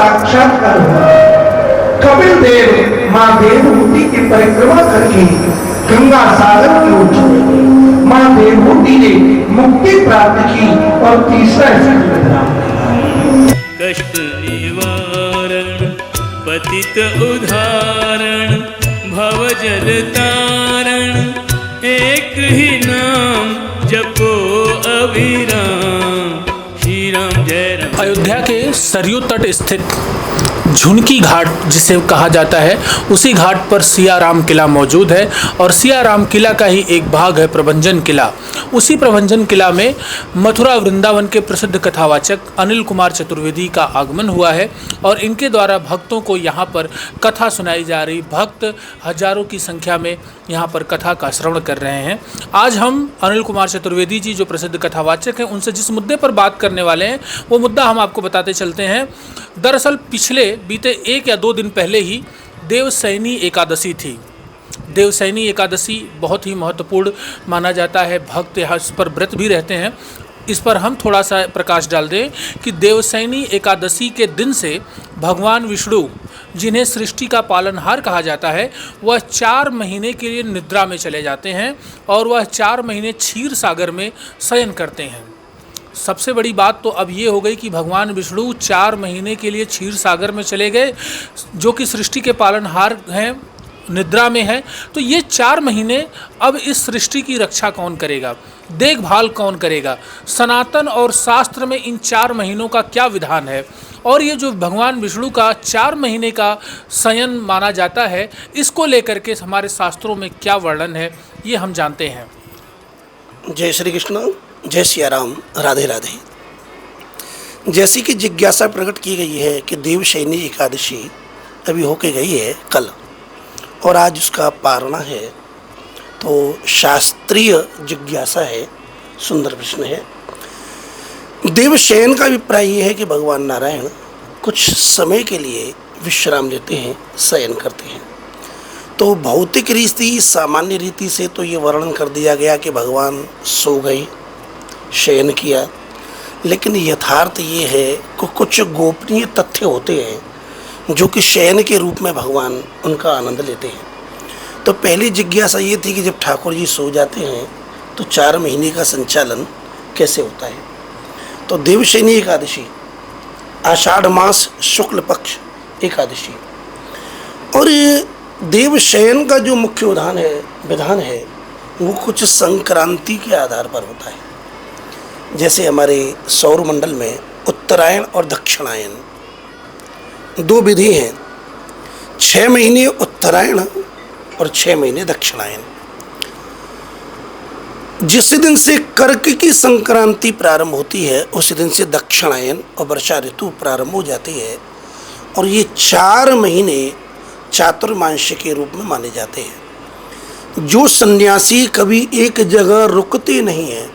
साक्षात्कार हुआ। कपिल देव मां देवहूति की परिक्रमा करके गंगा सागर की ओर चले गए। मां देवहूति ने मुक्ति प्राप्त की और तीसरा कष्ट निवारण पतित उद्धारण भव जल तारण एक ही नाम जपो अविराम श्री राम जय राम। अयोध्या के सरयू तट स्थित झुनकी घाट जिसे कहा जाता है, उसी घाट पर सियाराम किला मौजूद है और सियाराम किला का ही एक भाग है प्रभंजन किला। उसी प्रभंजन किला में मथुरा वृंदावन के प्रसिद्ध कथावाचक अनिल कुमार चतुर्वेदी का आगमन हुआ है और इनके द्वारा भक्तों को यहाँ पर कथा सुनाई जा रही। भक्त हजारों की संख्या में यहाँ पर कथा का श्रवण कर रहे हैं। आज हम अनिल कुमार चतुर्वेदी जी जो प्रसिद्ध कथावाचक हैं उनसे जिस मुद्दे पर बात करने वाले हैं वो मुद्दा हम आपको बताते चलते हैं। दरअसल पिछले बीते 1 या 2 दिन पहले ही देवशयनी एकादशी थी। देवशयनी एकादशी बहुत ही महत्वपूर्ण माना जाता है। भक्त यहाँ इस पर व्रत भी रहते हैं। इस पर हम थोड़ा सा प्रकाश डाल दें कि देवशयनी एकादशी के दिन से भगवान विष्णु जिन्हें सृष्टि का पालनहार कहा जाता है वह 4 महीने के लिए निद्रा में चले जाते हैं और वह 4 महीने क्षीर सागर में शयन करते हैं। सबसे बड़ी बात तो अब ये हो गई कि भगवान विष्णु 4 महीने के लिए क्षीर सागर में चले गए, जो कि सृष्टि के पालनहार हैं, निद्रा में है। तो ये 4 महीने अब इस सृष्टि की रक्षा कौन करेगा, देखभाल कौन करेगा? सनातन और शास्त्र में इन 4 महीनों का क्या विधान है और ये जो भगवान विष्णु का 4 महीने का शयन माना जाता है, इसको लेकर के हमारे शास्त्रों में क्या वर्णन है, ये हम जानते हैं। जय श्री कृष्ण, जय सियाराम, राधे राधे। जैसी कि जिज्ञासा प्रकट की गई है कि देवशयनी एकादशी अभी होके गई है कल और आज उसका पारणा है, तो शास्त्रीय जिज्ञासा है, सुंदर प्रश्न है। देवशयन का अभिप्राय ये है कि भगवान नारायण कुछ समय के लिए विश्राम लेते हैं, शयन करते हैं। तो भौतिक रीति, सामान्य रीति से तो ये वर्णन कर दिया गया कि भगवान सो गए, शयन किया, लेकिन यथार्थ ये है कि कुछ गोपनीय तथ्य होते हैं जो कि शयन के रूप में भगवान उनका आनंद लेते हैं। तो पहली जिज्ञासा ये थी कि जब ठाकुर जी सो जाते हैं तो 4 महीने का संचालन कैसे होता है। तो देवशयनी एकादशी आषाढ़ मास शुक्ल पक्ष एकादशी, और ये देवशयन का जो मुख्य विधान है वो कुछ संक्रांति के आधार पर होता है। जैसे हमारे सौर मंडल में उत्तरायण और दक्षिणायन 2 विधि हैं, 6 महीने उत्तरायण और 6 महीने दक्षिणायन। जिस दिन से कर्क की संक्रांति प्रारंभ होती है उसी दिन से दक्षिणायन और वर्षा ऋतु प्रारंभ हो जाती है और ये 4 महीने चातुर्मांश के रूप में माने जाते हैं। जो सन्यासी कभी एक जगह रुकते नहीं हैं,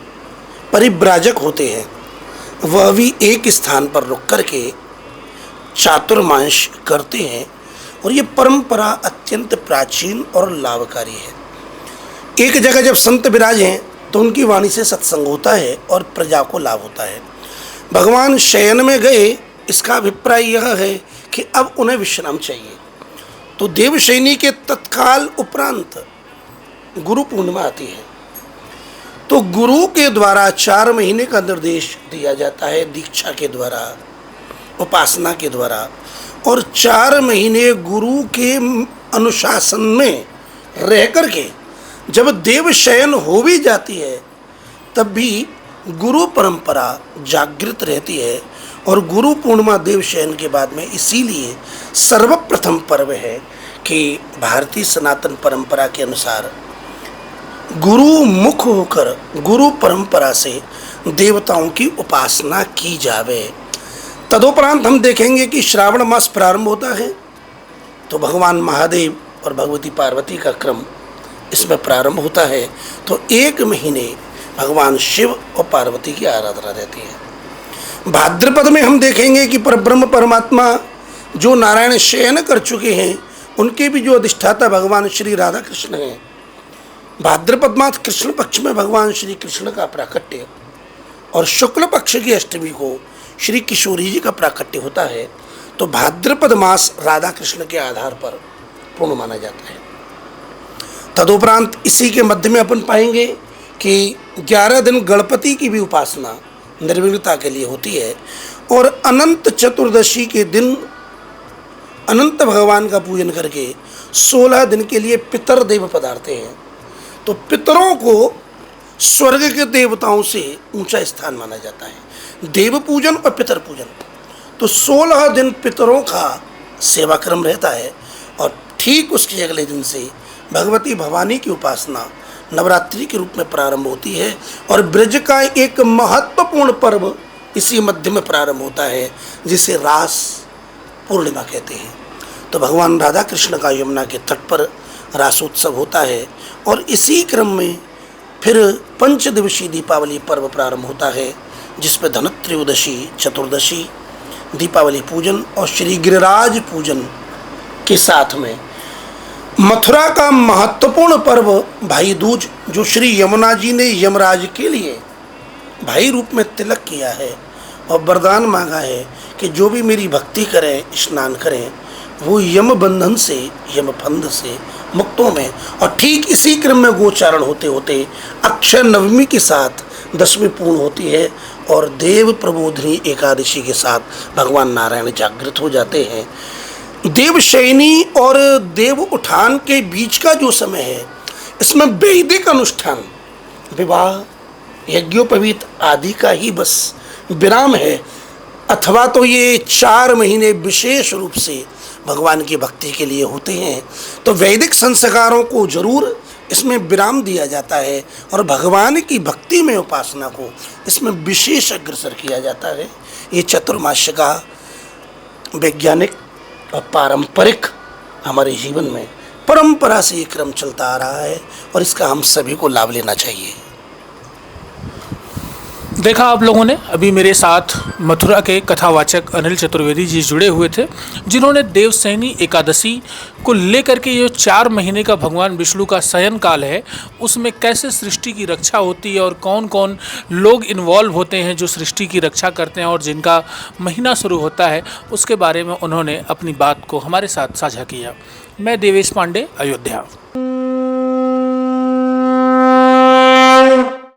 परिव्राजक होते हैं, वह भी एक स्थान पर रुक करके चातुर्मांश करते हैं और ये परंपरा अत्यंत प्राचीन और लाभकारी है। एक जगह जब संत विराजें तो उनकी वाणी से सत्संग होता है और प्रजा को लाभ होता है। भगवान शयन में गए, इसका अभिप्राय यह है कि अब उन्हें विश्राम चाहिए। तो देवशयनी के तत्काल उपरांत गुरु पूर्णिमा आती है, तो गुरु के द्वारा 4 महीने का निर्देश दिया जाता है, दीक्षा के द्वारा, उपासना के द्वारा, और 4 महीने गुरु के अनुशासन में रह करके जब देवशयन हो भी जाती है तब भी गुरु परंपरा जागृत रहती है। और गुरु पूर्णिमा देवशयन के बाद में इसीलिए सर्वप्रथम पर्व है कि भारतीय सनातन परंपरा के अनुसार गुरु मुख होकर गुरु परंपरा से देवताओं की उपासना की जावे। तदुपरांत हम देखेंगे कि श्रावण मास प्रारंभ होता है तो भगवान महादेव और भगवती पार्वती का क्रम इसमें प्रारंभ होता है। तो 1 महीने भगवान शिव और पार्वती की आराधना रहती है। भाद्रपद में हम देखेंगे कि परब्रह्म परमात्मा जो नारायण शयन कर चुके हैं उनके भी जो अधिष्ठाता भगवान श्री राधा कृष्ण हैं। भाद्रपद मास कृष्ण पक्ष में भगवान श्री कृष्ण का प्राकट्य और शुक्ल पक्ष की अष्टमी को श्री किशोरी जी का प्राकट्य होता है। तो भाद्रपद मास राधा कृष्ण के आधार पर पूर्ण माना जाता है। तदुपरांत इसी के मध्य में अपन पाएंगे कि 11 दिन गणपति की भी उपासना निर्विघ्नता के लिए होती है और अनंत चतुर्दशी के दिन अनंत भगवान का पूजन करके 16 दिन के लिए पितर देव पधारते हैं। तो पितरों को स्वर्ग के देवताओं से ऊंचा स्थान माना जाता है, देव पूजन और पितर पूजन। तो 16 दिन पितरों का सेवा क्रम रहता है और ठीक उसके अगले दिन से भगवती भवानी की उपासना नवरात्रि के रूप में प्रारंभ होती है और ब्रज का एक महत्वपूर्ण पर्व इसी मध्य में प्रारंभ होता है जिसे रास पूर्णिमा कहते हैं। तो भगवान राधा कृष्ण का यमुना के तट पर रासोत्सव होता है और इसी क्रम में फिर पंचदिवसीय दीपावली पर्व प्रारंभ होता है जिसमें धनत्रयोदशी, चतुर्दशी, दीपावली पूजन और श्री गिरिराज पूजन के साथ में मथुरा का महत्वपूर्ण पर्व भाई दूज, जो श्री यमुना जी ने यमराज के लिए भाई रूप में तिलक किया है और वरदान मांगा है कि जो भी मेरी भक्ति करें, स्नान करें, वो यम बंधन से, यम फंद से मुक्तों में। और ठीक इसी क्रम में गोचारण होते होते अक्षय नवमी के साथ दशमी पूर्ण होती है और देव प्रबोधिनी एकादशी के साथ भगवान नारायण जागृत हो जाते हैं। देवशयनी और देव उठान के बीच का जो समय है, इसमें वैदिक अनुष्ठान, विवाह, यज्ञोपवीत आदि का ही बस विराम है, अथवा तो ये 4 महीने विशेष रूप से भगवान की भक्ति के लिए होते हैं। तो वैदिक संस्कारों को जरूर इसमें विराम दिया जाता है और भगवान की भक्ति में उपासना को इसमें विशेष अग्रसर किया जाता है। ये चतुर्मास्य का वैज्ञानिक और पारंपरिक हमारे जीवन में परंपरा से ये क्रम चलता आ रहा है और इसका हम सभी को लाभ लेना चाहिए। देखा आप लोगों ने, अभी मेरे साथ मथुरा के कथावाचक अनिल चतुर्वेदी जी जुड़े हुए थे, जिन्होंने देवशयनी एकादशी को लेकर के ये 4 महीने का भगवान विष्णु का शयन काल है, उसमें कैसे सृष्टि की रक्षा होती है और कौन कौन लोग इन्वॉल्व होते हैं जो सृष्टि की रक्षा करते हैं और जिनका महीना शुरू होता है, उसके बारे में उन्होंने अपनी बात को हमारे साथ साझा किया। मैं देवेश पांडे, अयोध्या।